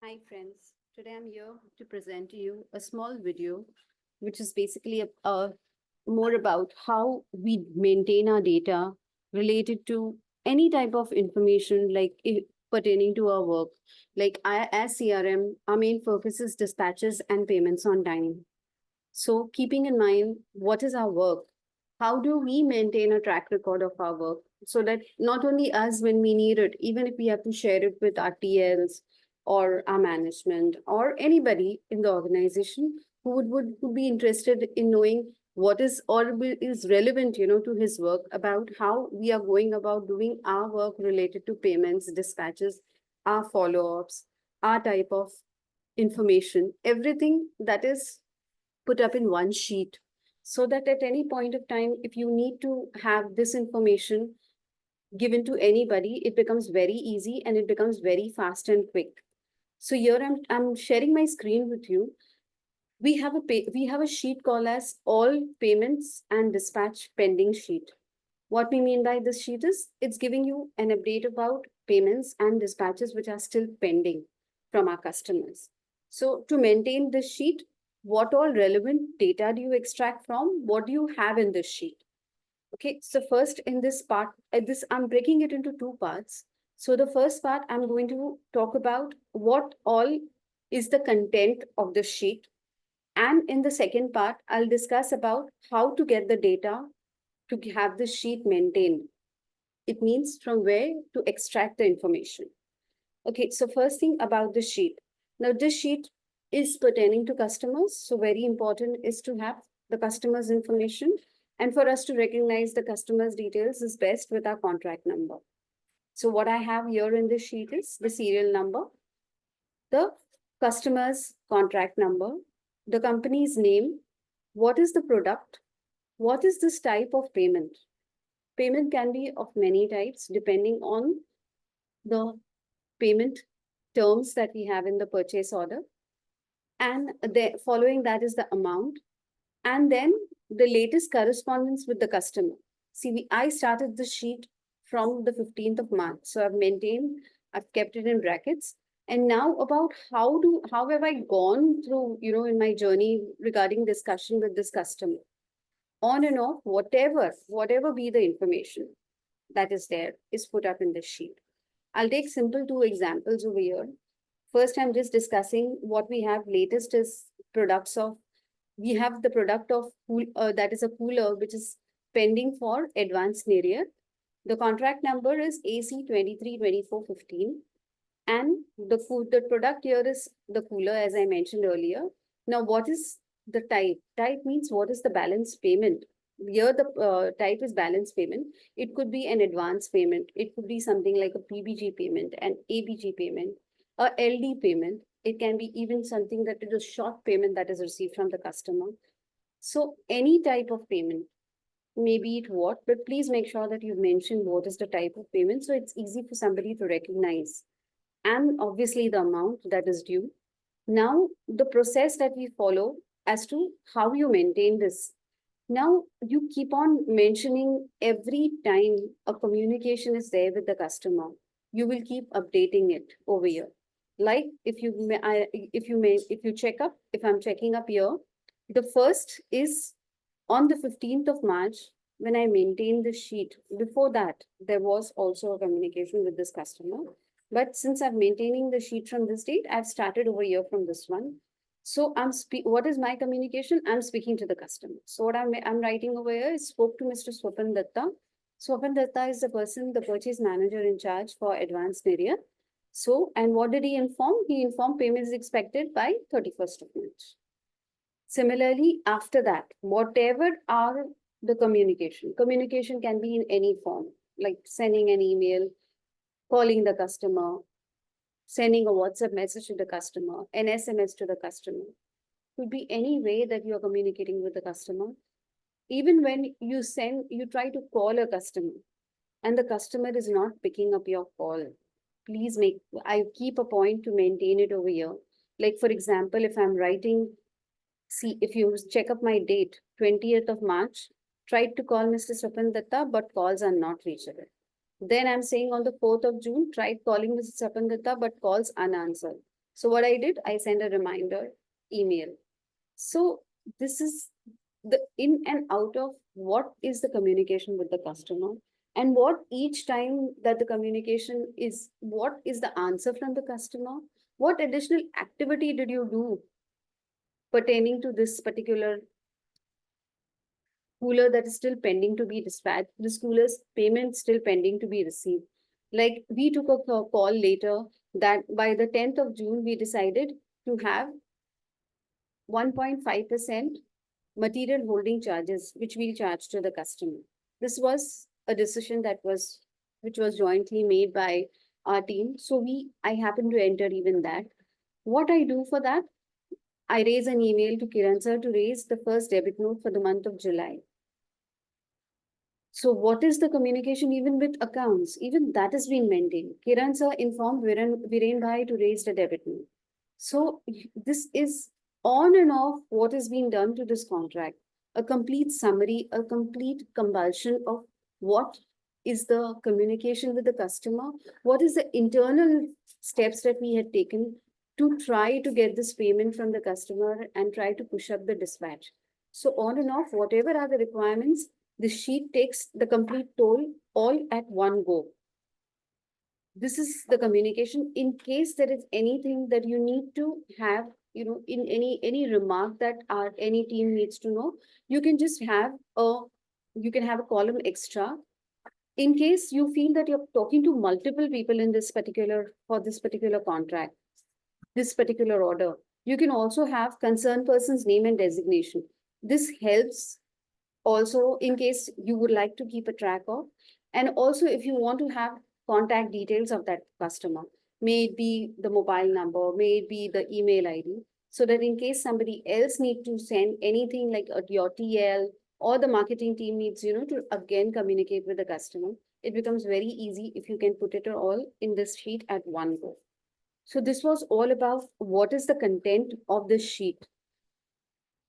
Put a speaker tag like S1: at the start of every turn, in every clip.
S1: Hi friends, today I'm here to present to you a small video which is basically more about how we maintain our data related to any type of information pertaining to our work. As CRM, our main focus is dispatches and payments on time. So keeping in mind what is our work, how do we maintain a track record of our work so that not only us when we need it, even if we have to share it with our TLs or our management or anybody in the organization who would be interested in knowing what is is relevant, to his work about how we are going about doing our work related to payments, dispatches, our follow-ups, our type of information, everything that is put up in one sheet so that at any point of time, if you need to have this information given to anybody, it becomes very easy and it becomes very fast and quick. So here I'm sharing my screen with you. We have a sheet called as all payments and dispatch pending sheet. What we mean by this sheet is it's giving you an update about payments and dispatches which are still pending from our customers. So to maintain this sheet, what all relevant data do you extract from? What do you have in this sheet? Okay, so first in this part, I'm breaking it into two parts. So the first part, I'm going to talk about what all is the content of the sheet. And in the second part, I'll discuss about how to get the data to have the sheet maintained. It means from where to extract the information. Okay, so first thing about the sheet. Now, this sheet is pertaining to customers. So very important is to have the customer's information. And for us to recognize the customer's details is best with our contract number. So what I have here in this sheet is the serial number, the customer's contract number, the company's name, what is the product, what is this type of payment. Payment can be of many types depending on the payment terms that we have in the purchase order. And following that is the amount. And then the latest correspondence with the customer. See, I started the sheet from the 15th of March. So I've kept it in brackets. And now about how have I gone through, in my journey regarding discussion with this customer. On and off, whatever be the information that is there is put up in this sheet. I'll take simple two examples over here. First, I'm just discussing what we have latest is products of, we have the product of, that is a cooler, which is pending for advanced area. The contract number is AC 232415. And the product here is the cooler, as I mentioned earlier. Now, what is the type? Type means what is the balance payment? Here, the type is balance payment. It could be an advance payment. It could be something like a PBG payment, an ABG payment, a LD payment. It can be even something that is a short payment that is received from the customer. So any type of payment, maybe it what, but please make sure that you've mentioned what is the type of payment so it's easy for somebody to recognize. And obviously the amount that is due. Now, the process that we follow as to how you maintain this. Now, you keep on mentioning every time a communication is there with the customer, you will keep updating it over here. Like if you check up, if I'm checking up here, the first is on the 15th of March, when I maintained the sheet. Before that, there was also a communication with this customer. But since I'm maintaining the sheet from this date, I've started over here from this one. So what is my communication? I'm speaking to the customer. So what I'm writing over here is spoke to Mr. Swapan Datta. Swapan Datta is the person, the purchase manager in charge for advanced area. So, and what did he inform? He informed payment is expected by 31st of March. Similarly, after that, whatever are the communication can be in any form, like sending an email, calling the customer, sending a WhatsApp message to the customer, an SMS to the customer. Could be any way that you are communicating with the customer. Even when you try to call a customer and the customer is not picking up your call, I keep a point to maintain it over here. Like for example, if I'm writing, see, if you check up my date, 20th of March, tried to call Mr. Swapan Datta, but calls are not reachable. Then I'm saying on the 4th of June, tried calling Mr. Swapan Datta, but calls unanswered. So what I did, I sent a reminder email. So this is the in and out of what is the communication with the customer, and what each time that the communication is, what is the answer from the customer, what additional activity did you do pertaining to this particular cooler that is still pending to be dispatched, this cooler's payment still pending to be received. Like we took a call later that by the 10th of June, we decided to have 1.5% material holding charges, which we'll charge to the customer. This was a decision that was, which was jointly made by our team. So I happen to enter even that. What I do for that, I raise an email to Kiran sir to raise the first debit note for the month of July. So what is the communication even with accounts? Even that has been maintained. Kiran sir informed Viren Bhai to raise the debit note. So this is on and off what is being done to this contract. A complete summary, a complete compulsion of what is the communication with the customer, what is the internal steps that we had taken to try to get this payment from the customer and try to push up the dispatch. So on and off, whatever are the requirements, the sheet takes the complete toll all at one go. This is the communication. In case there is anything that you need to have, in any remark that any team needs to know, you can just have a column extra. In case you feel that you're talking to multiple people in this particular for this particular contract, this particular order, you can also have concerned person's name and designation. This helps also in case you would like to keep a track of, and also if you want to have contact details of that customer, may it be the mobile number, may it be the email ID, so that in case somebody else need to send anything like your TL or the marketing team needs to again communicate with the customer, it becomes very easy if you can put it all in this sheet at one go. So this was all about what is the content of this sheet.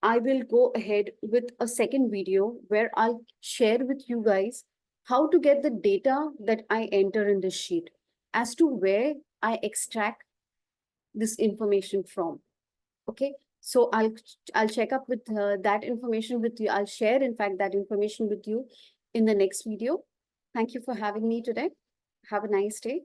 S1: I will go ahead with a second video where I'll share with you guys how to get the data that I enter in this sheet, as to where I extract this information from. Okay, so I'll check up with that information with you. I'll share, in fact, that information with you in the next video. Thank you for having me today. Have a nice day.